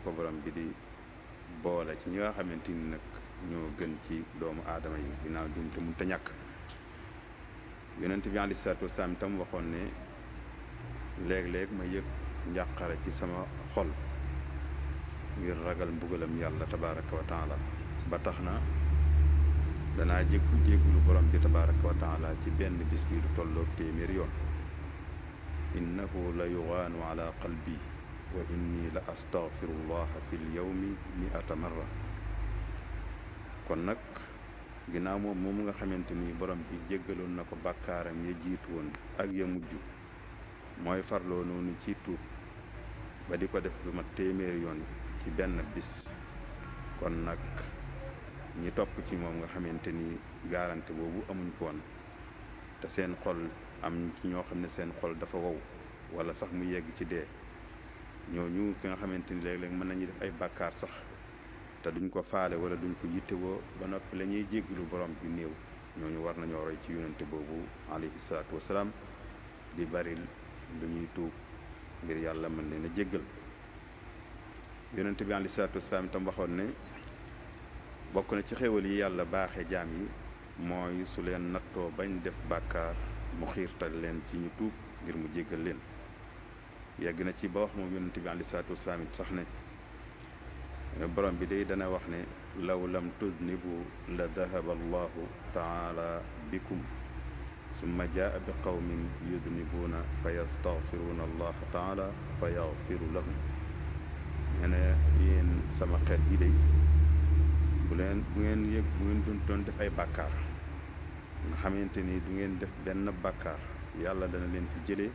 ko borom bi di boole ci ñi nga xamante ni nag ñoo gën ci doomu aadama yi ginnaaw jum te mun te ñàkk. yonent bi alayhi salaatu wasalaam itam waxoon ne léeg-léeg ma yëg njàqare ci sama xol ngir ragal mbugalam yàlla tabaraka wa taala ba tax na danaa jéggulu borom bi tabaraka wa taala ci benn bis bi lu tolloog téeméer yoon. innahu la yugaanu ala qalbi wa inni la astaghfirullaha fi l yawmi 100 marra. kon nag ginnaaw moom nga xamante ni borom bi jéggaloon na ko bàkkaaram ya jiitu woon ak ya mujj mooy farloo noonu ci tuub ba di ko def lu mat téeméer yoon ci benn bis. kon nag ñi topp ci moom nga xamante ni garanti boobu amuñ ko woon te seen xol am ci ñoo xam ne seen xol dafa wow wala sax mu yegg ci dee, ñooñu ki nga xamante ni léeg-léeg mën nañu def ay bàkkaar sax te duñ ko faale wala duñ ko yittewoo ba noppi la ñuy jégglu borom bi néew, ñooñu war nañoo roy ci yonente boobu alayhi salaatu wasalaam di bari lu ñuy tuub ngir yàlla mën leen a jéggal. yonente bi alayhi salaatu wasalaam itam waxoon ne bokk na ci xéwal yi yàlla baaxee jaam yi mooy su leen nattoo bañ def bàkkaar mu xiirtal leen ci ñu tuub ngir mu jéggal leen. yegg na ci ba wax moom yonente bi alayhi salaatu wasalaam it sax ne borom bi day dana wax ne law lam tudnibu la dahaba allahu taala bikum summa jaa bi qawmin yudnibuuna fa yastaghfiruuna allaha taala fa yaghfiru lahum. nee na yéen sama xeet yi day bu ngeen doon def ay bàkkaar nga xamante ni du ngeen def benn bàkkaar yàlla dana leen fi jëlee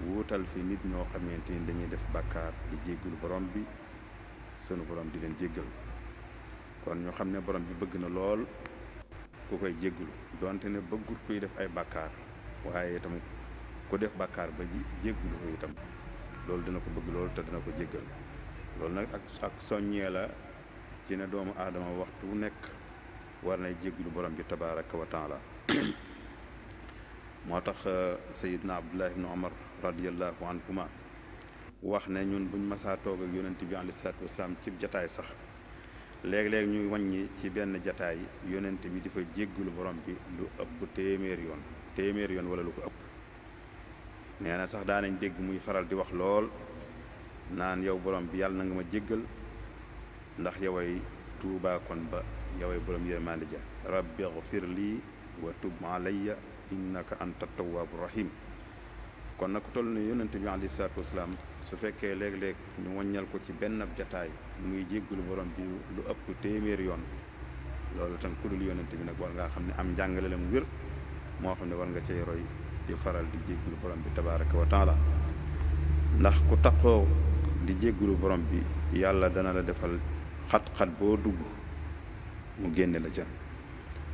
wuutal fi nit ñoo xamante ni dañuy def bàkkaar di jéggul borom bi, sunu borom di leen jéggal. kon ñu xam ne borom bi bëgg na lool ku koy jéggulu donte ne bëggul kuy def ay bàkkaar, waaye itam ku def bàkkaar ba jéggulu ko itam loolu dina ko bëgg loolu te dina ko jéggal. loolu nag ak soññee la ci ne doomu aadama waxtu wu nekk war nay jéggulu borom bi tabaraka wa taala. moo tax sayidna abdullah ibn omar radiallahu anhuma wax ne ñun buñ masaa toog ak yonent bi alayhi salaatu wasalaam ci jataay sax léeg-léeg ñuy wàññi ci benn jataay yonent bi di fa jéggulu borom bi lu ëpp téeméer yoon wala lu ko ëpp. nee na sax daanañ dégg muy faral di wax lool naan yow borom bi yàlla na nga ma jéggal ndax yoway tuubaa kon ba yoway borom yërmande ja rabbi ighfir lii wa tub alayya innaka anta tawwaabu rahim. kon nag ku toll ne yonent bi alayhi salaatu wasalaam su fekkee léeg-léeg ñu waññal ko ci benn ab jataay muy jéggulu borom bi lu ëpp téeméer yoon, loolu tam ku dul yonent bi nag war ngaa xam ne am njàngale la mu wér moo xam ne war nga cay roy di faral di jéggulu borom bi tabaraka wa taala. ndax ku taxoo di jéggulu borom bi yàlla dana la defal xat-xat boo dugg mu génne la ca,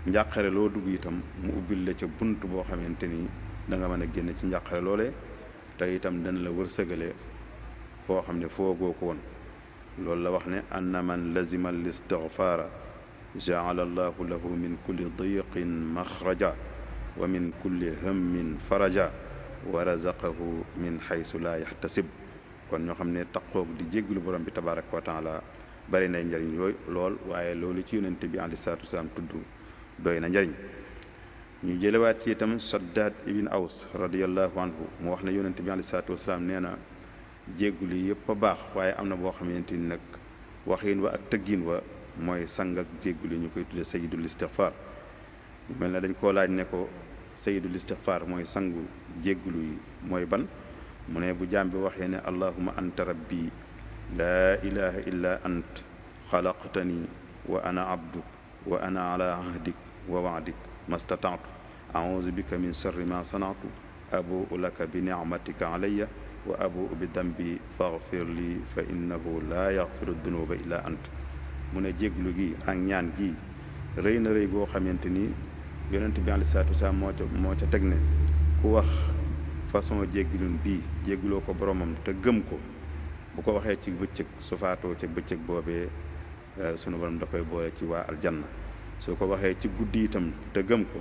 njàqare loo dugg itam mu ubbil la ca bunt boo xamante ni da nga mën a génn ci njàqare loolee, te itam dana la wërsëgale foo xam ne foogoo ko woon. loolu la wax ne anna man lazima al istigfaara jaala allahu lahu min kulli diqin maxraja wa min kulli hammin faraja wa razaqahu min xaysu laa yaxtasib. kon ñoo xam ne taqoog di jégglu borom bi tabaraka wa taala bari nay njariñ yooyu lool, waaye loolu ci yonente bi alayhi salaatu wasalaam tudd doy na njariñ. ñu jëlewaat ci itam Saddaad ibn Aws radiallahu anhu mu wax ne yonente bi alayhi salaatu wasalaam nee na jéggulu yëpp a baax, waaye am na boo xamante ni nag waxin wa ak tëggin wa mooy sang ak jéggulu ñu koy tudde sayidul istigfaar. ñu mel ne dañ koo laaj ne ko sayidul istigfaar mooy sangu jéggulu yi mooy ban, mu ne bu jaam bi waxee ne allahuma anta rabbi laa ilaha illa ant xalaqtani wa ana abduk wa ana ala ahdik wa waadik mastataatu auzu bika min sharri ma sanaatu abuu laka bi nicmatika alayya wa abuu bi dambi faghfir li fa innahu laa yaghfiru dunuba illa ant. mu ne jégglu gi ak ñaan gi rëy na rëy goo xamante ni yonent bi alayhi salaatu wasalaam moo ca teg ne ku wax façon jéggilun bii jégguloo ko boromam te gëm ko, bu ko waxee ci bëccëg su faatoo ca bëccëg boobee sunu borom da koy boole ci waa aljanna. su ko waxee ci guddi itam te gëm ko,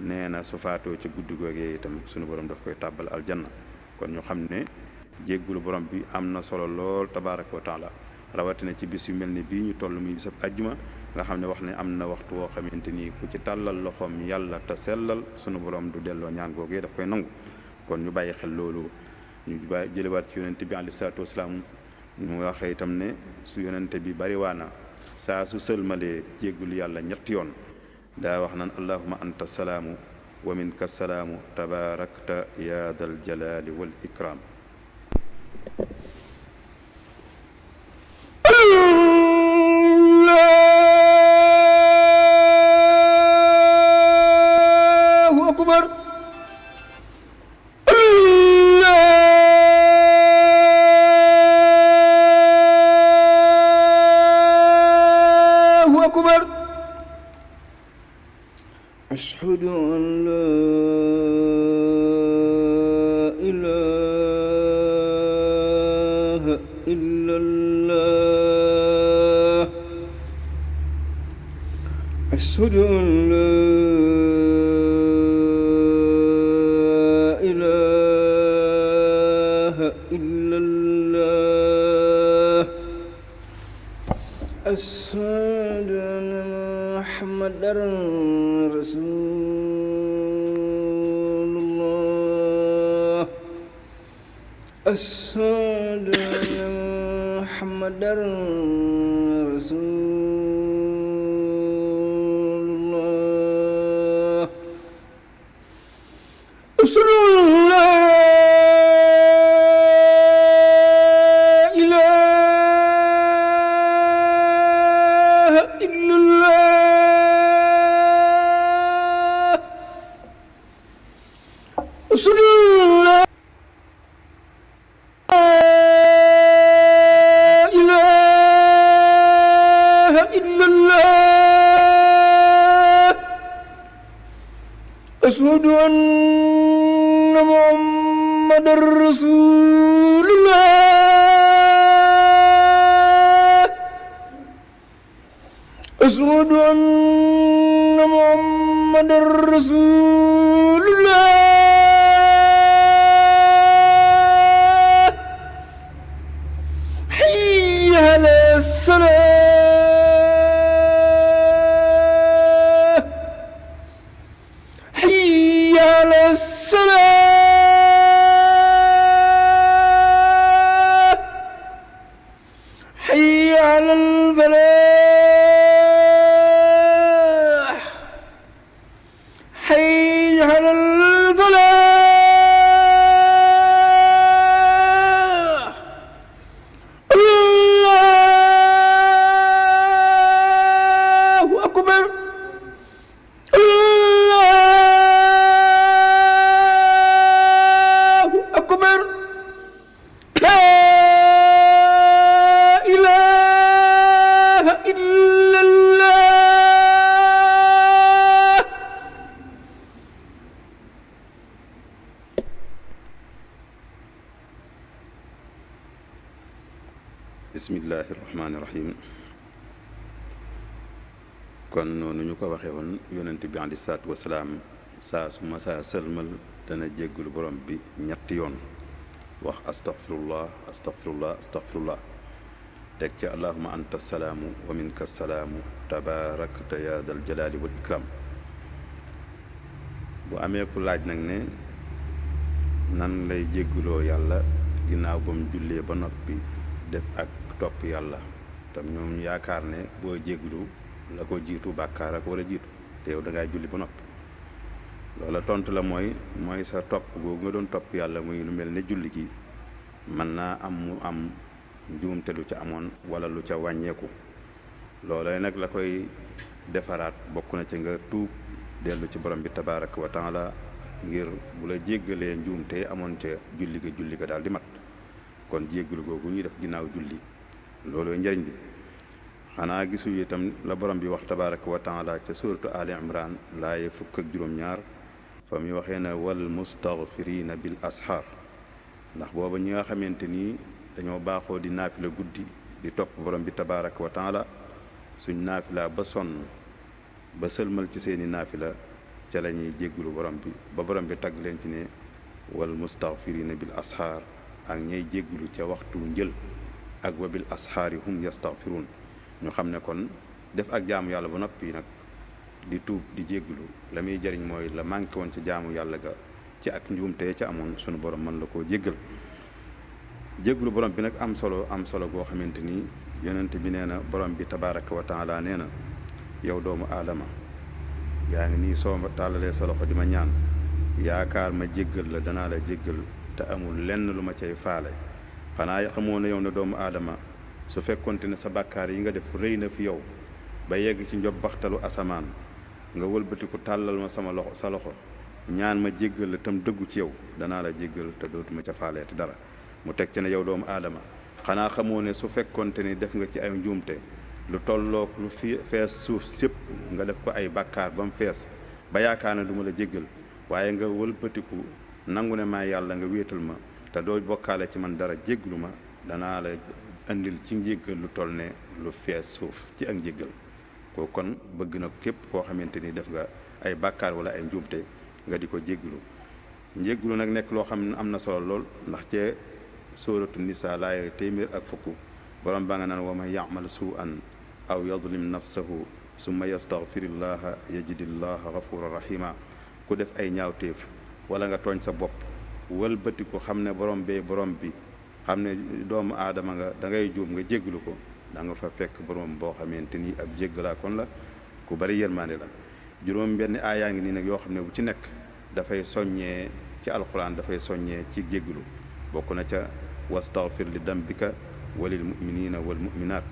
nee na su faatoo ci guddi googee itam sunu borom daf koy tàbbal aljanna. kon ñu xam ne jéggulu borom bi am na solo lool tabaaraka wa taala rawatina ci bis yu mel ni bii ñu toll muy bisab ajjuma nga xam ne wax ne am na waxtu woo xamante ni ku ci tàllal loxoom yàlla te sellal sunu borom du delloo ñaan googee daf koy nangu kon ñu bàyyi xel loolu ñu jëlewaat ci yonente bi alayhi salaatu wasalaam ñu waxee itam ne su yonente bi bari waana saa su sëlmalee jéggulu yàlla ñetti yoon daa wax naan allahuma anta salaamu wa minka salaamu tabaarakta yaa dal jalaali wal ikraam allahu akbar allahu akbar ashhadu an la ilaha illallah ashhadu an la ilaha illallah ashhadu anna muhammadar rasulullah ashhadu anna muhammadar rasulullah ashhadu an la ilaha illallah ashhadu an la ilaha illallah ashhadu anna muhammadar rasulullah ashhadu anna muhammadar rasulullah hayya ala salah hayya ala salah hayya ala al-falah hayya ala al-falah allahu akbar allahu akbar la ilaha illallah bismillahi rahmaani rahim kon noonu ñu ko waxee woon yonent bi alayhi salaatu wasalaam saa su ma saa sëlmal dana jéggulu borom bi ñetti yoon wax astaghfirullah astaghfirullah astaghfirullah teg ci allahuma anta salaamu wa minka salaamu tabaarakta yaa dal jalaali wal ikram bu amee ku laaj nag ne nan lay jégguloo yàlla ginnaaw ba mu jullee ba noppi def ak topp yàlla tam ñoom yaakaar ne boo jéggulu la ko jiitu bàkkaar ak war a jiitu te yow da ngaa julli ba noppi loola tontu la mooy sa topp googu nga doon topp yàlla muy lu mel ne julli gi mën naa am mu am njuumte lu ca amoon wala lu ca wàññeeku loola nag la koy defaraat bokk na ci nga tuub dellu ci borom bi tabaaraka wa taala ngir bu la jéggalee njuumte amoon ca julli ga daal di mat kon jéggalu googu ñuy def ginnaaw julli loolooy njëriñ bi xanaa gisu itam la borom bi wax tabaaraka wa taala ca suuratu Ali Imran laaye fukk ak juróom-ñaar fa muy waxee ne wal mustaghfirina bil asxaar ndax booba ñi nga xamante ni dañoo baaxoo di naafila guddi di topp borom bi tabaaraka wa taala suñ naafila ba sonn ba sëlmal ci seeni naafila ca la ñuy jéggulu borom bi ba borom bi tagg leen ci ne wal mustaghfirina bil asxaar ak ñay jégglu ca waxtu njël ak wa bil asxaari hum yastaghfiruun ñu xam ne kon def ak jaamu yàlla ba noppi nag di tuub di jégglu la muy jëriñ mooy la manqué woon ci jaamu yàlla ga ci ak njuumte ca amoon sunu borom mën la koo jéggal jégglu borom bi nag am solo goo xamante ni yonent bi nee na borom bi tabaraka wa taala nee na yow doomu aadama yaa ngi nii soo tàllalee sa loxo di ma ñaan yaakaar ma jéggal la danaa la jéggal te amul lenn lu ma cay faale xanaa xamoo ne yow ne doomu aadama su fekkonte ne sa bàkkaar yi nga def rëy na fi yow ba yegg ci njobbaxtalu asamaan nga wëlbatiku tàllal ma sa loxo ñaan ma jéggal la tam dëggu ci yow danaa la jéggal te dootuma ca faaleeti dara mu teg ci ne yow doomu aadama xanaa xamoo ne su fekkonte ni def nga ci ay njuumte lu tolloog lu fees suuf sépp nga def ko ay bàkkaar ba mu fees ba yaakaar ne du ma la jéggal waaye nga wëlbatiku nangu ne maa yàlla nga wéetal ma te doo bokkaale ci man dara jégglu ma danaa la andil ci njéggal lu toll ne lu fees suuf ci ak njéggal ko kon bëgg na képp koo xamante ni def nga ay bàkkaar wala ay njuumte nga di ko jégglu njégglu nag nekk loo xam ne am na solo lool ndax cee sóoratu nisa laay téeméer ak fukk borom baa nga naan wa man ya'mal suu'an aw yadlim nafsahu summa yastaghfirillaha yajidillaha ghafuran rahima ku def ay ñaawteef wala nga tooñ sa bopp wëlbati ko xam ne borom bi xam ne doomu aadama nga da ngay juum nga jégglu ko da nga fa fekk borom boo xamante ni ab jéggalaa kon la ku bari yërmande la juróom benn aayaa ngi nii nag yoo xam ne bu ci nekk dafay soññee ci alxuraan dafay soññee ci jégglu bokk na ca wastaghfir li dambika walil muminina wal muminat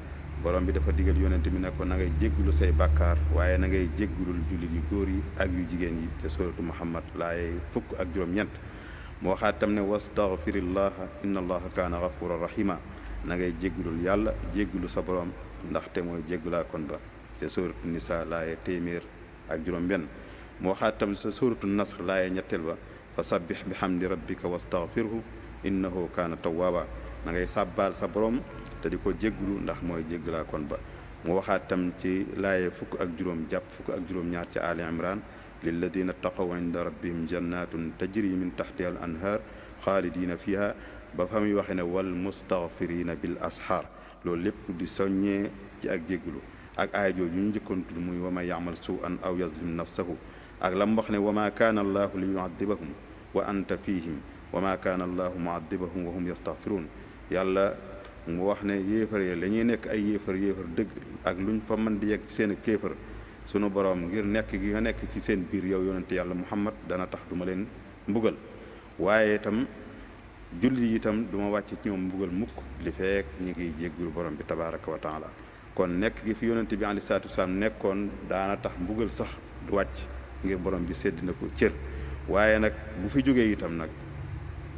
borom bi dafa digal yonent bi ne ko na ngay jégglu say bàkkaar waaye na ngay jégglul jullit yu góor yi ak yu jigéen yi ca suratu muhammad laaye fukk ak juróom-ñeent moo waxaat tam ne wastaghfirillaha inna allaha kaana ghafuran rahima na ngay jégglul yàlla jégglu sa borom ndaxte mooy jéggulaa kon ba ca suratu nisa laaye téeméer ak juróom-benn moo waxaat tam sa suratu nasr laaye ñetteel ba fa sabbih bi hamdi rabbika wastaghfirhu innahu kaana tawwaaba na ngay sàbbaal sa borom te di ko jégglu ndax mooy jéggalaa kon ba mu waxaat tam ci laaye fukk ak juróom jàpp fukk ak juróom-ñaar ca Ali Imran lilladina taqaw inda rabbihim jannatun tajri min tahtiha al anhar xaalidina fiha ba fa muy waxe ne wal mustaghfirina bil asxaar loolu lépp di soññee ci ak jégglu ak aaya jooju ñu njëkkoon tudd muy wa man ya'mal suu'an aw yazlim nafsahu ak la mu wax ne wa ma kaana allahu li yu'adibahum wa anta fihim wa ma kaana allahu mu'adibahum wa hum yastaghfiruun yàlla mu wax ne yéefar yi la ñuy nekk ay yéefar dëgg ak luñ fa mën di yegg ci seen kéefar sunu borom ngir nekk gi nga nekk ci seen biir yow yonente yàlla muhammad dana tax duma leen mbugal waaye itam julli yi itam duma wàcc ci ñoom mbugal mukk li feek ñi ngi jéggul borom bi tabaraka wa taala kon nekk gi fi yonente bi alayhi salaatu wasalaam nekkoon daana tax mbugal sax du wàcc ngir borom bi sedd na ko cër waaye nag bu fi jógee itam nag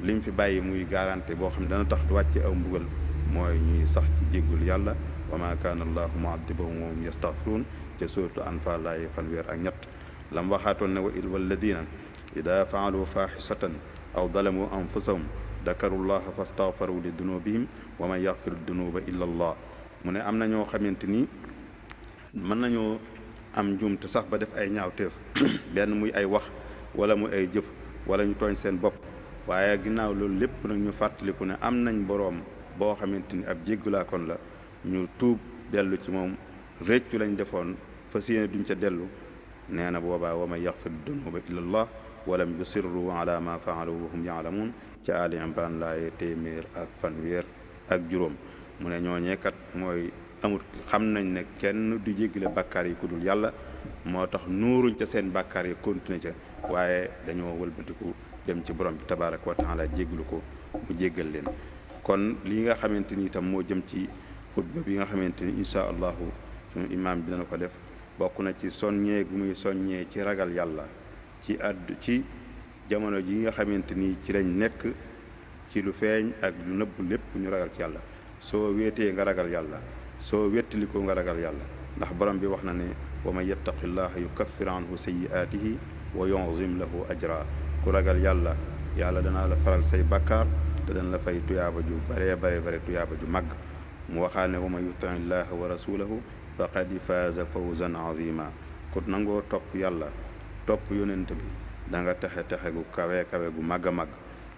lim fi bàyyi muy garanté boo xam ne dana tax du wàcc aw mbugal mooy ñuy sax ci jéggul yàlla wa ma kaana allahu mu'adibahum wa hum yastaghfiruun ca suuratu Anfaal laay fanweer ak ñett lam waxaatoon ne walladina ida faalu faaxisatan aw dalamu anfusahum dakarullaha fastaghfaru li dunubihim wa man yaxfiru dunuba illa allah mu ne am na ñoo xamante ni mën nañoo am njuumte sax ba def ay ñaawteef benn muy ay wax wala muy ay jëf wala ñu tooñ seen bopp waaye ginnaaw loolu lépp nag ñu fàttaliku ne am nañ boroom boo xamante ni ab jéggalaa kon la ñu tuub dellu ci moom réccu lañ defoon fas yéene duñ ca dellu nee na boobaa wa man yaxfiru dunuba illa allah walam yusirru ala ma faalu wa hum yaalamuun ca Ali Imran laaye téeméer ak fanweer ak juróom mu ne ñooñee kat mooy amul xam nañ ne kenn du jéggale bàkkaar yi ku dul yàlla moo tax nuuruñ ca seen bàkkaar yi continué ca waaye dañoo wëlbatiku dem ci borom bi tabaraka wa taala jéggalu ko mu jéggal leen kon lii nga xamante ni itam moo jëm ci xutba bi nga xamante ni insha allahu suñu imaam bi dana ko def bokk na ci soññee gu muy soññee ci ragal yàlla ci jamono ji nga xamante ni ci lañ nekk ci lu feeñ ak lu nëbb lépp ñu ragal ci yàlla soo wéetee nga ragal yàlla soo wettalikoo nga ragal yàlla ndax borom bi wax na ne wa man yattaqillaha yukaffir anhu sayyi'atihi wa yu'zim lahu ajra ku ragal yàlla danaa la faral say bakkaar te dana la fay tuyaaba ju bare tuyaaba ju màgg mu waxaa ne wa man yuti llaha wa rasulahu faqad faaza fawzan azima ku nangoo topp yàlla topp yonent bi da nga texe gu kawe gu màgg a màgg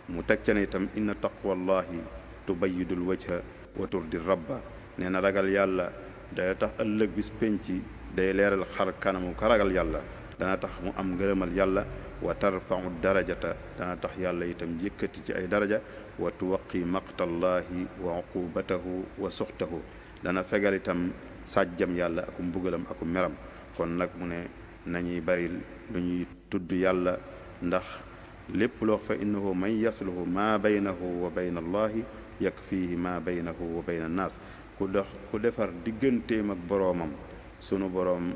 mu teg ca ne itam inna taqwallahi tubayidul wajha wa turdi rabba nee na ragal yàlla day tax ëllëg bis penc day leeral xar kanamu ka ragal yàlla dana tax mu am ngërëmal yàlla wa tarfau darajata dana tax yàlla itam yëkkati ci ay daraja wa tuwaqi maqtallahi wa uqubatahu wa suxtahu dana fegal itam sàjjam yàlla aku mbugalam aku meram kon nag mu ne nañuy bari lu ñuy tudd yàlla ndax lépp loo fa innahu man yasluhu ma baynahu wa bayna allahi yakfihi ma baynahu wa bayna annaas ku defar digganteem ak boroomam sunu boroom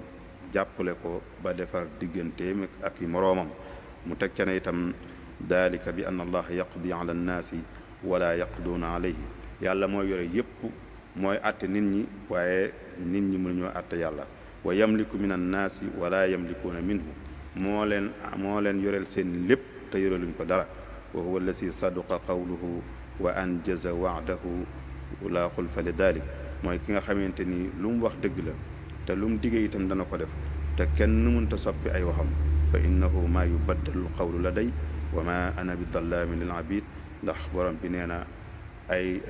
jàppale ko ba defar digganteem ak i moroomam mu teg ca ne itam dalika bi anna allaha yaqdi ala annaasi wala yaqduuna alayhi yàlla mooy yore yépp mooy àtte nit ñi waaye nit ñi mënuñoo àtte yàlla wa yamliku min annaasi wala yamlikuuna minhu moo leen yoreel seen lépp te yoreluñ ko dara wa huwa allasi sadaqa qawluhu wa anjaza wa'dahu la xulfa li dalik mooy ki nga xamante ni lu mu wax dëgg la te lu mu digee itam dana ko def te kenn mënta soppi ay waxam fa innahu maa yubaddalu qawlu laday wa ma ana bi dallaamin lil abid ndax borom bi nee na ay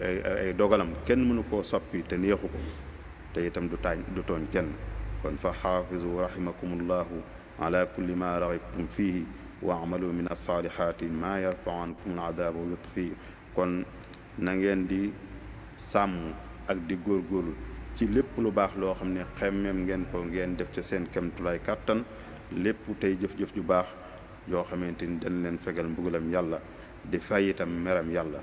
dogalam kenn mënu koo soppi te neexu ko te itam du tooñ kenn kon fa xaafizu rahimakumullahu ala kulli ma raghibtum fihi wa amalu min alsalihati ma yarfau ankum aladaaba wa yutfi kon na ngeen di sàmm ak di góorgóorlu ci lépp lu baax loo xam ne xemmem ngeen ko ngeen def ca seen kemtulaay kàttan lépp tey jëf-jëf ju baax yoo xamante ni dañ leen fegal mbugalam yàlla di fay itam meram yàlla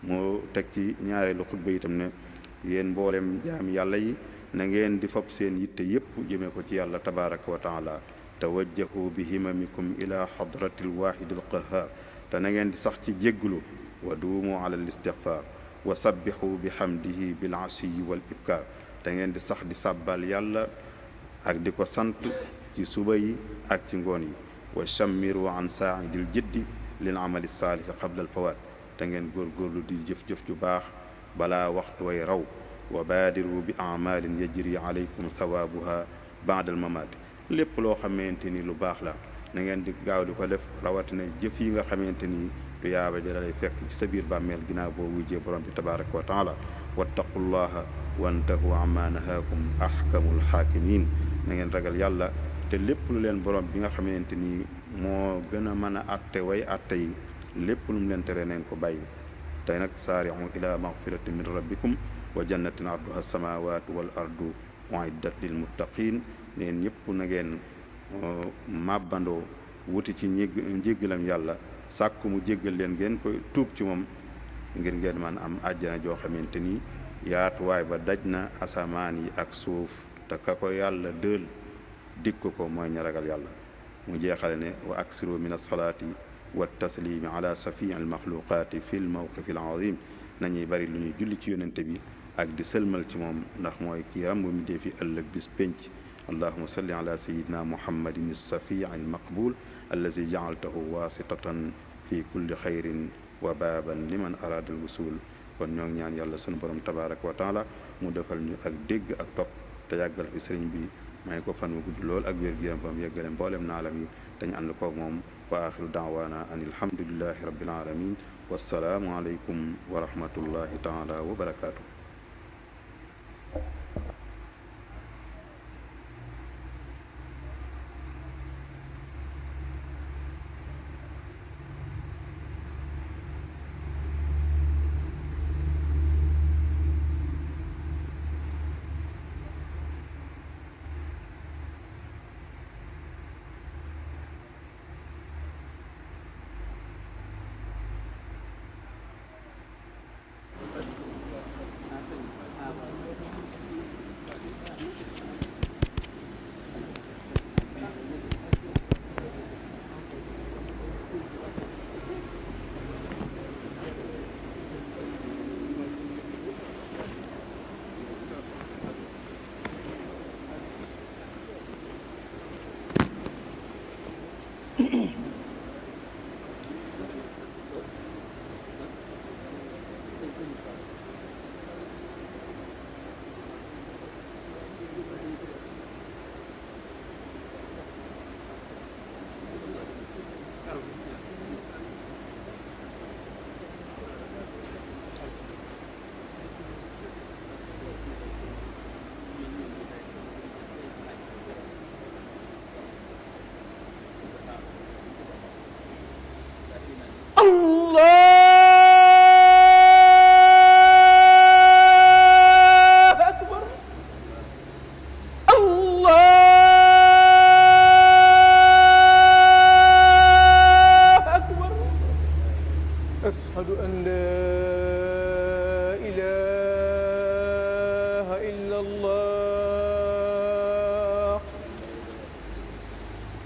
moo teg ci ñaareelu xutba itam ne yéen mboolem jaami yàlla yi na ngeen di fab seen yitte yépp jëmee ko ci yàlla tabaraka wa taala tawajjahu bi himamikum ila hadrati alwahidi alqahar te na ngeen di sax ci jégglu wa duumu ala al istigfar wa sabbihu bi hamdihi bil asiyi wal ibkar te ngeen di sax di sàbbal yàlla ak di ko sant ci suba yi ak ci ngoon yi wa shammiru an saaidil jiddi lil amali saalihi qabla al fawaat te ngeen góorgóorlu di jëf-jëf ju baax balaa waxtu way raw wa baadiru bi amalin yajri alaykum thawaabuha baada al mamaati lépp loo xamante ni lu baax la na ngeen di gaaw di ko def rawatina jëf yi nga xamante ni tuyaaba ja lay fekk ci sa biir bàmmeel ginnaaw boo wujjee borom bi tabaraka wa taala wattaqullaha wantahu amma nahaakum ahkamul xaakimin na ngeen ragal yàlla te lépp lu leen borom bi nga xamante ni moo gën a mën a atte way atte yi lépp lu mu leen tere neen ko bàyyi tey nag saari'u ila magfiratin min rabbikum wa jannatin arduha as-samawatu wal ardu uiddat lil muttaqin neen ñëpp na ngeen màbbandoo wuti ci njéggalam yàlla sàkku mu jéggal leen ngeen koy tuub ci moom ngir ngeen man am àjjana joo xamante ni yaatuwaay ba daj na asamaan yi ak suuf te ka ko yàlla dël dikk ko mooy ña ragal yàlla mu jeexale ne wa aksiru min alsalaati wa taslimi ala safii almaxluqaati fi lmawqifi alazim nañuy bari lu ñuy julli ci yonente bi ak di sëlmal ci moom ndax mooy kii rambu mi dee fi ëllëg bis penc allahuma salli ala sayidina muhammadin alsafii almaqbul allazi jaaltahu wasitatan fi kulli xayrin wa baaban liman araada alwusul kon ñoo ngi ñaan yàlla sunu borom tabaraka wa taala mu defal ñu ak dégg ak topp te yàggal fi sëriñ bi may ko fan wu gudd lool ak wér-gu-yaram ba mu yeggale mboolem naalam yi dañu ànd koog moom wa axiru daawaana an alhamdulillahi rabbil alamin wassalaamu aleykum wa rahmatullahi taala wa barakaatu.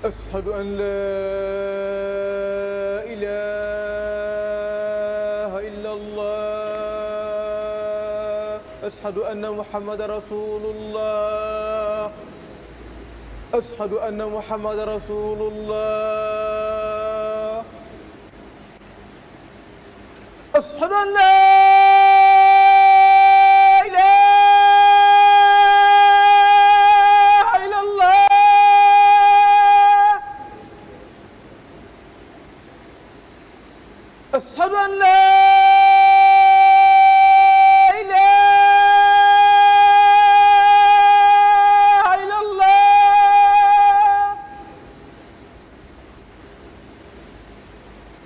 أشهد أن لا إله إلا الله أشهد أن محمد رسول الله أشهد أن محمد رسول الله أشهد أن لا أشهد أن لا إله إلا الله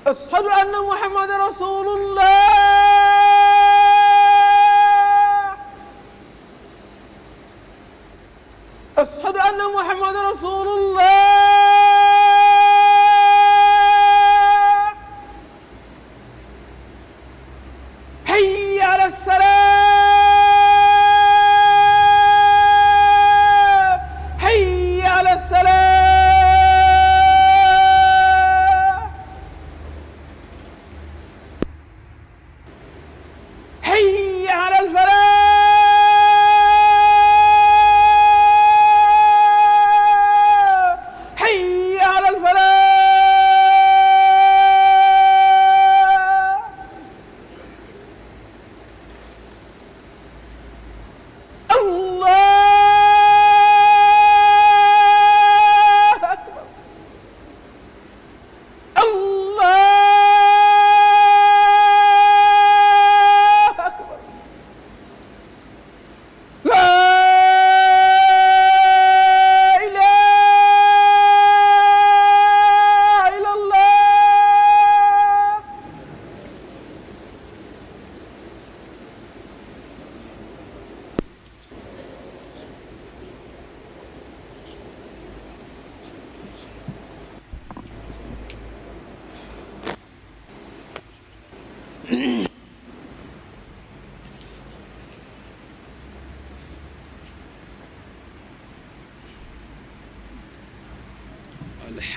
أشهد أن محمد رسول الله أشهد أن محمد رسول الله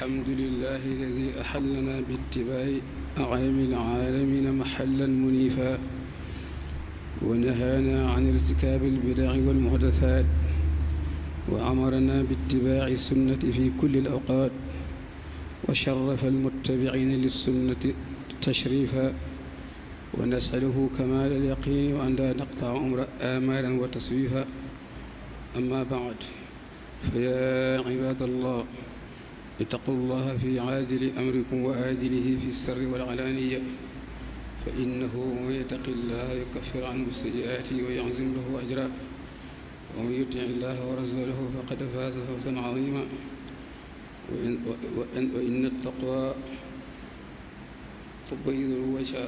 الحمد لله الذي أحلنا باتباع أعلم العالمين محلا منيفا ونهانا عن ارتكاب البدع والمحدثات وأمرنا باتباع السنة في كل الأوقات وشرف المتبعين للسنة تشريفا ونسأله كمال اليقين وأن لا نقطع آمالا وتصويفا أما بعد فيا عباد الله اتقوا الله في عاجل أمركم وآجله في السر والعلانية فإنه من يتق الله يكفر عنه السيئات ويعزم له أجرا ومن يطع الله ورسوله فقد فاز فوزا عظيما وإن التقوى تبيض الوجه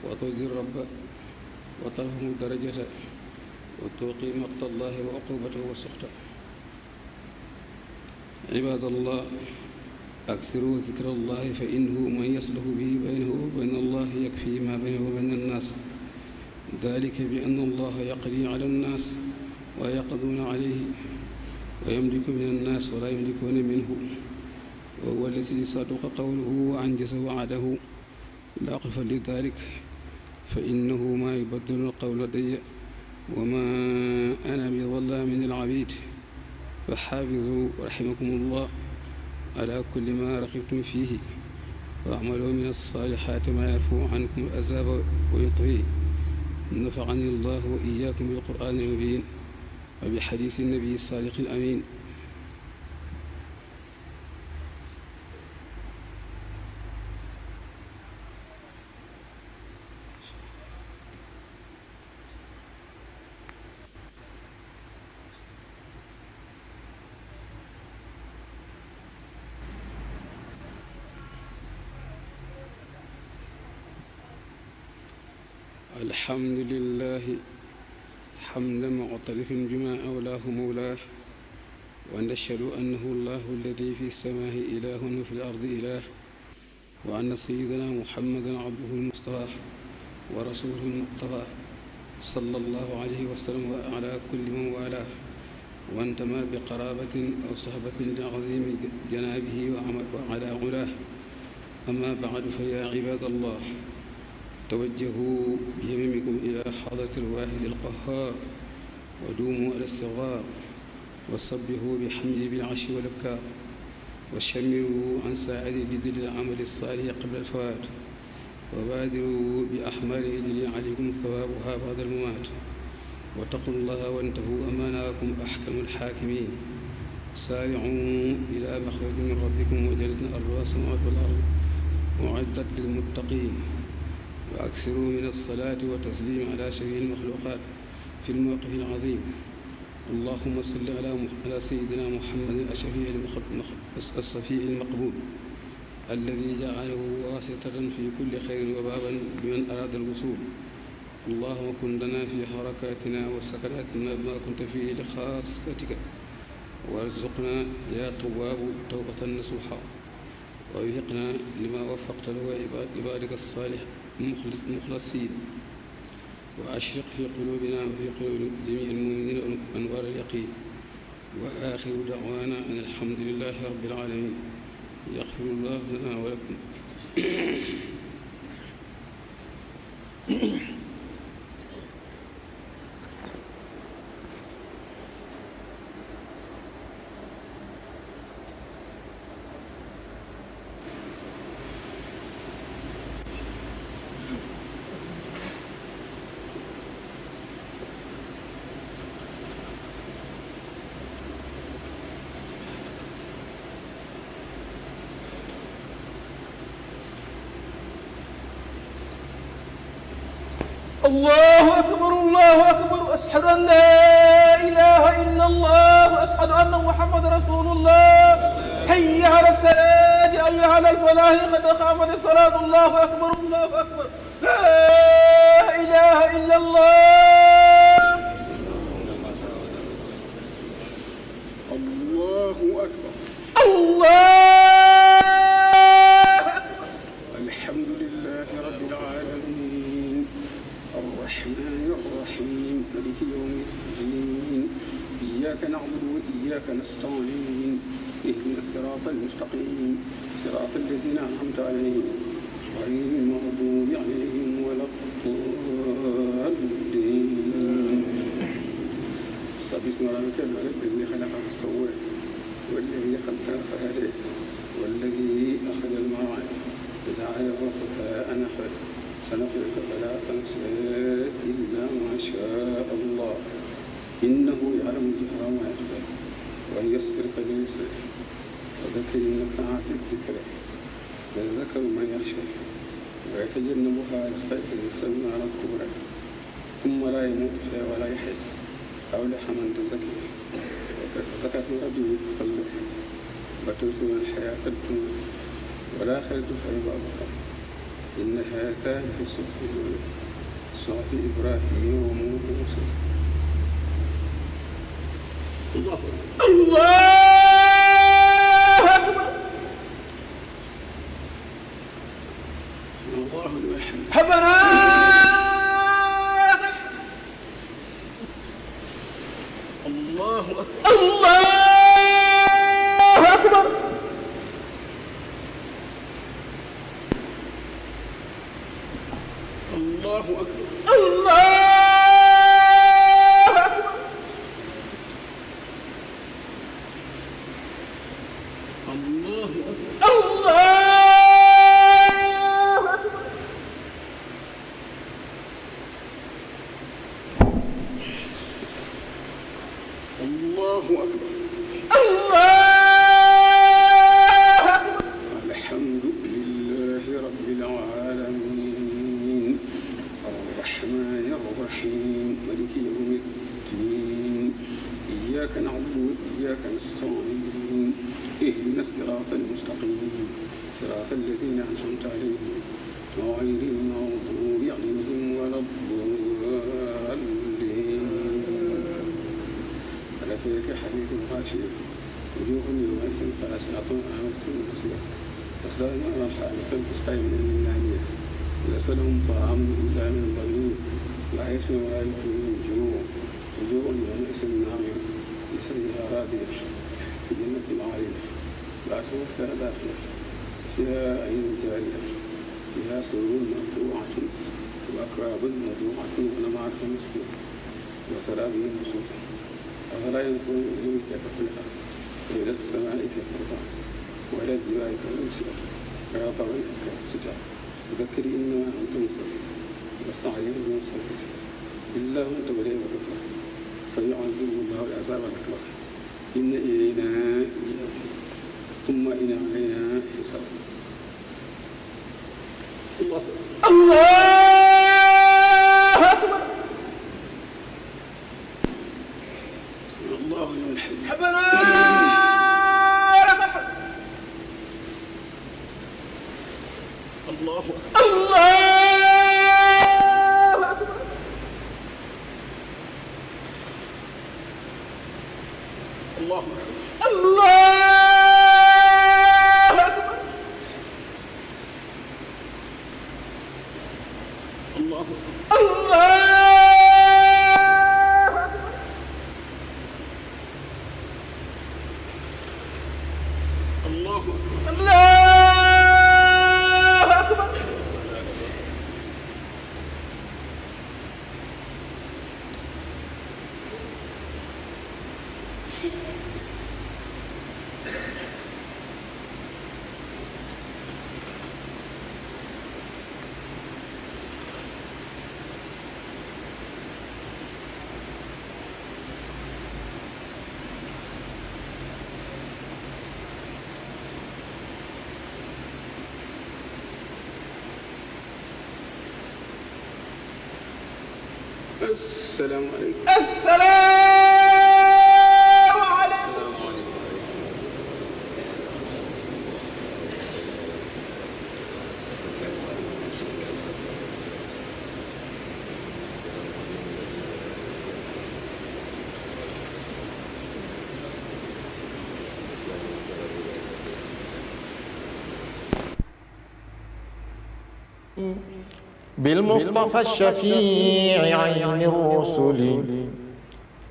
وترضي الرب وترفع الدرجة وتوقي مقت الله وعقوبته وسخطه عباد الله أكثروا ذكر الله فإنه من يصلح به بينه وبين الله يكفي ما بينه وبين الناس ذلك بأن الله يقضي على الناس ويقضون عليه ويملك من الناس ولا يملكون منه وهو الذي صدق قوله وأنجز وعده لا خلف لذلك فإنه ما يبدل القول لدي وما أنا بظلام للعبيد فحافظوا رحمكم الله على كل ما رغبتم فيه واعملوا من الصالحات ما يرفع عنكم العذاب ويطفيه نفعني الله وإياكم بالقرآن المبين وبحديث النبي الصادق الأمين الحمد لله حمد معترف بما أولاه مولاه ونشهد أنه الله الذي في السماء إله وفي الأرض إله وأن سيدنا محمدا عبده المصطفى ورسوله المقتفى صلى الله عليه وسلم وعلى كل من والاه وانتمى بقرابة أو صحبة لعظيم جنابه وعلى علاه. أما بعد، فيا عباد الله، توجهوا بهممكم إلى حضرة الواحد القهار، ودوموا على الصغار، وصبحوا بحمده بالعشي والأبكار، وشمروا عن ساعد الجد للعمل الصالح قبل الفوات، وبادروا بأحمال يجري عليكم ثوابها بعد الممات، واتقوا الله وانتهوا أما نهاكم أحكم الحاكمين. سارعوا إلى مغفرة من ربكم وجنة أرضها السماوات والأرض أعدت للمتقين، وأكثروا من الصلاة والتسليم على شفيع المخلوقات في الموقف العظيم. اللهم صل على سيدنا محمد الصفي المقبول الذي جعله واسطة في كل خير وبابا بمن أراد الوصول. اللهم كن لنا في حركاتنا وسكناتنا ما كنت فيه لخاصتك، وارزقنا يا تواب توبة نصوحا، ووفقنا لما وفقت له عبادك الصالح المخلصين، وأشرق في قلوبنا وفي قلوب جميع المؤمنين أنوار اليقين. وآخر دعوانا أن الحمد لله رب العالمين. يغفر الله لنا ولكم. الله أكبر الله أكبر، أشهد أن لا إله إلا الله، وأشهد أن محمد رسول الله. حي على الصلاة، حي على الفلاح، قد قامت الصلاة. الله أكبر الله أكبر، لا إله إلا الله. الله أكبر. الله أكبر. الحمد لله رب العالمين، الرحمن الرحيم، مالك يوم الدين. إياك نعبد وإياك نستعين، اهدنا الصراط المستقيم، صراط الذين أنعمت عليهم غير المغضوب عليهم ولا الضالين. سبح اسم ربك الذي خلق فسوى، والذي قدر فهدى، والذي أخرج المرعى فجعله غثاء نحوه. سنقرئك فلا تنسى إلا ما شاء الله، إنه يعلم الجهر وما يخفى، وييسرك لليسر، وذكر النفعات الذكرى. سيذكر من يخشى ويتجنبها الأشقى الذي النار الكبرى، ثم لا يموت فيها ولا يحيى. أفلح من تزكى وزكاة ربه فصلى، وتؤثرون الحياة الدنيا والآخرة خير وأبقى. إن هذا لفي الصحف الأولى، صحف إبراهيم وموسى. الله أكبر. الله أكبر. الله لمن حمده. حبنا الله أكبر. الله أكبر. الله أكبر. الله أكبر. الله أكبر. الله الله أكبر. الله أكبر. الحمد لله رب العالمين، الرحمن الرحيم، مالك يوم الدين. إياك نعبد وإياك نستعين، اهدنا الصراط المستقيم، صراط الذين أنعمت عليهم غير المغضوب عليهم ولا الضالين. ألا فيك حديث غاشية، وجوه يومئذ خاشعة عاملة ناصبة، تصلى نارا حامية تسقى من آنية، ليس لهم طعام إلا من ضريع، لا يسمن ولا يغني من جوع، وجوه يومئذ ناعمة، ليس تسريها راضية في جنة عالية لا سوء فيها داخلة فيها عين جارية فيها سرور مرفوعة وأكواب موضوعة ونمارق مصفوفة وسرابي مصفوفة أفلا ينظرون إلى الإبل كيف خلقت وإلى السماء كيف رفعت وإلى الجبال كيف نصبت وإلى الطريق كيف سجت فذكر إنما أنت مذكر لست عليهم بمسيطر إلا من تاب وكفر فيعذبه الله العذاب الأكبر إن إلينا إيابهم ثم إن علينا حسابهم. الله أكبر. الله لمن حمده. ربنا لك الحمد. الله أكبر. الله أكبر. الله أكبر. الله أكبر. السلام عليكم. السلام عليكم. بالمصطفى الشفيع عين الرسل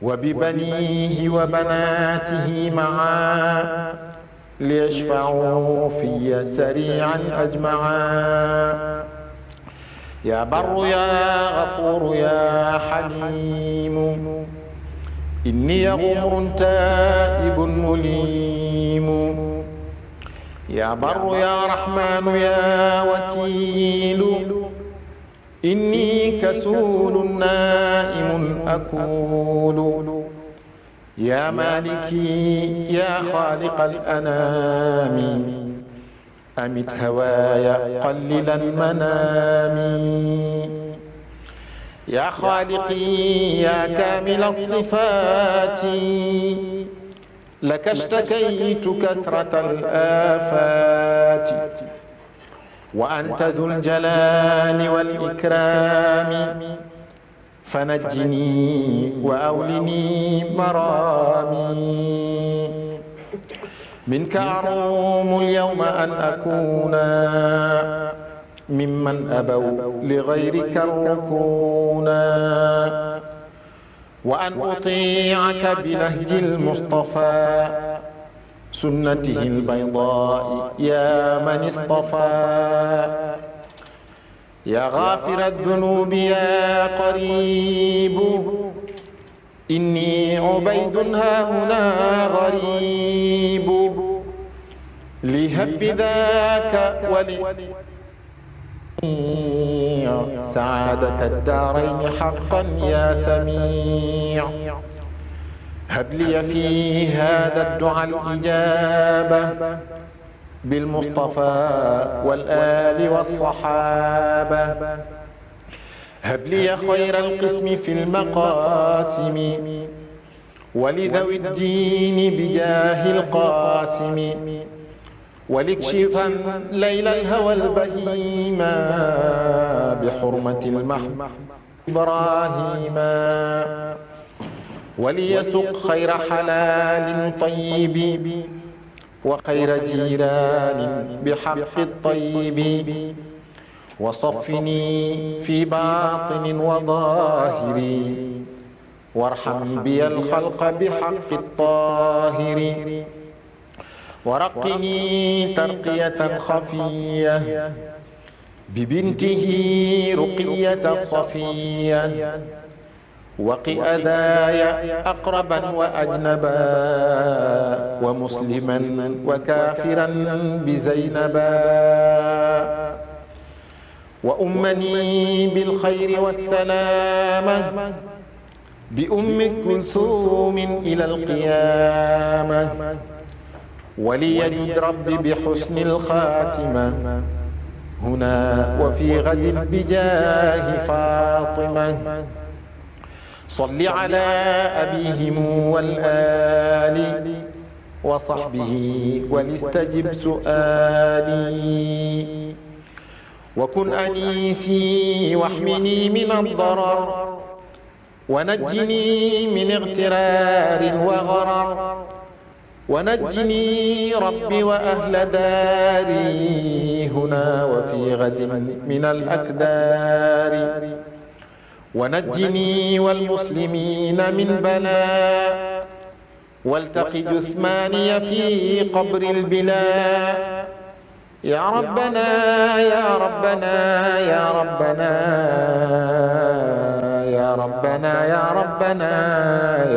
وببنيه وبناته معا ليشفعوا في سريعا أجمعا. يا بر يا غفور يا حليم إني غمر تائب مليم. يا بر يا رحمن يا وكيل إني كسول نائم أكول. يا مالكي يا خالق الأنام أمت هوايا قللا منامي. يا خالقي يا كامل الصفات لك اشتكيت كثرة الآفات وأنت ذو الجلال والإكرام فنجني وأولني مرامي. منك أروم اليوم أن أكون ممن أبوا لغيرك الركونا وأن أطيعك بنهج المصطفى سنته البيضاء يا من اصطفى. يا غافر الذنوب يا قريب إني عبيد هاهنا غريب. لهب ذاك سعادة الدارين حقا يا سميع. هب لي في هذا الدعاء الإجابة بالمصطفى والآل والصحابة. هب لي خير القسم في المقاسم ولذوي الدين بجاه القاسم. ولكشفا ليل الهوى البهيما بحرمة المحب إبراهيم. وليسق خير حلال طيب وخير جيران بحق الطيب. وصفني في باطن وظاهر وارحم بي الخلق بحق الطاهر ورقني ترقية خفية ببنته رقية الصفية وق أذايا أقربا وأجنبا ومسلما وكافرا بزينبا وأمني بالخير والسلامة بأم كلثوم إلى القيامة وليجد ربي بحسن الخاتمة هنا وفي غد بجاه فاطمة صل على أبيهم والآل وصحبه وليستجب سؤالي وكن أنيسي واحمني من الضرر ونجني من اغترار وغرر ونجني ربي وأهل داري هنا وفي غد من الأكدار ونجني والمسلمين من بلاء والتق جثماني في قبر البلاء يا ربنا يا ربنا يا ربنا يا ربنا يا ربنا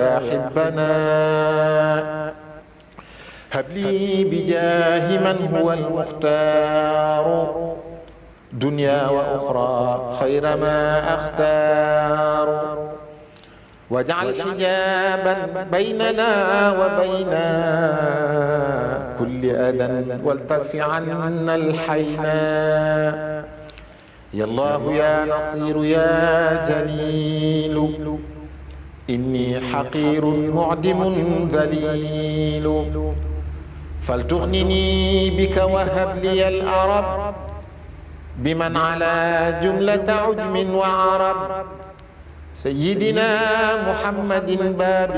يا حبنا هب لي بجاه من هو المختار دنيا وأخرى خير ما أختار واجعل حجابا بيننا وبين كل أذى ولتكف عنا الحينا يا الله يا نصير يا جليل إني حقير معدم ذليل فلتغنني بك وهب لي الأرب بمن على جملة عجم وعرب سيدنا محمد باب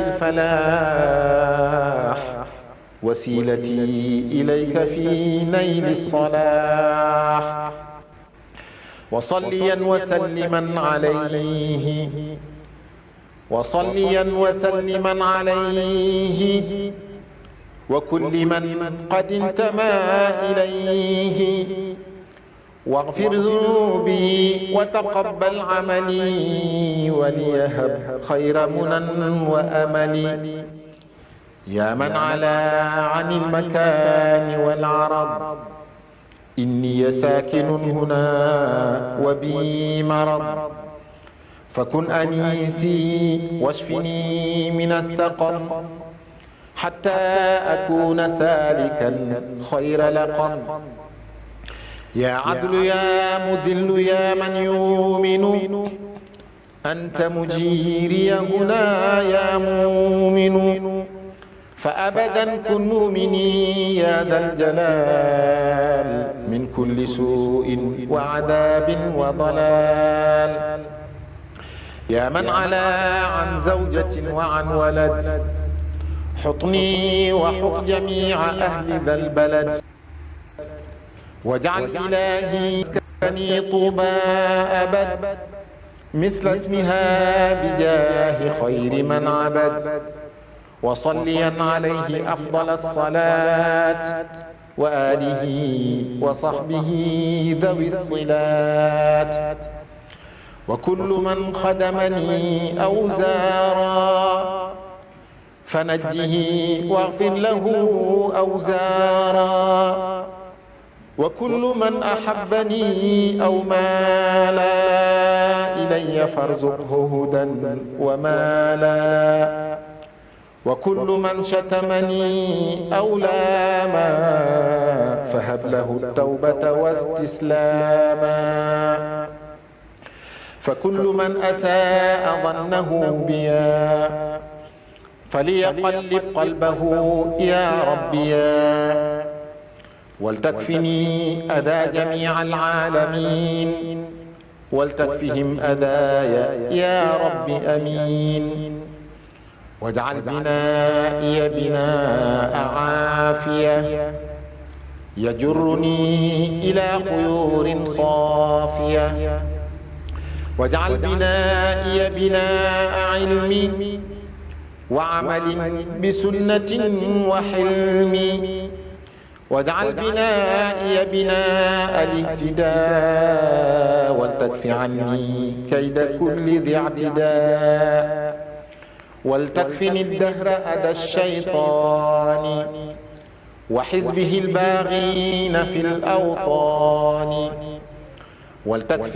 الفلاح وسيلتي إليك في نيل الصلاح وصليا وسلما عليه وصليا وسلما عليه وكل من قد انتمى إليه واغفر ذنوبي وتقبل عملي وليهب خير منى وأملي يا من علا عن المكان والعرض إني ساكن هنا وبي مرض فكن أنيسي واشفني من السقم حتى أكون سالكا خير لقم يا عدل يا مذل يا من يؤمن أنت مجيري هنا يا مؤمن فأبدا كن مؤمني يا ذا الجلال من كل سوء وعذاب وضلال يا من علا عن زوجة وعن ولد حطني وحط جميع أهل ذا البلد واجعل إلهي مسكني طوبى أبد مثل اسمها بجاه خير من عبد وصليا عليه أفضل الصلاة وآله وصحبه ذوي الصلات وكل من خدمني أو زارا فنجه واغفر له أوزارا وكل من أحبني أو مالا إلي فارزقه هدى ومالا وكل من شتمني أو لاما فهب له التوبة واستسلاما فكل من أساء ظنه بيا فليقلب قلبه يا ربي يا ولتكفني أذى جميع العالمين ولتكفهم أذايا يا رب أمين واجعل بنائي بناء عافية يجرني إلى خيور صافية واجعل بنائي بناء علم وعمل بسنة وحلم واجعل بنائي بناء الاهتداء ولتكف عني كيد كل ذي اعتداء ولتكفني الدهر أذى الشيطان وحزبه الباغين في الأوطان ولتكفني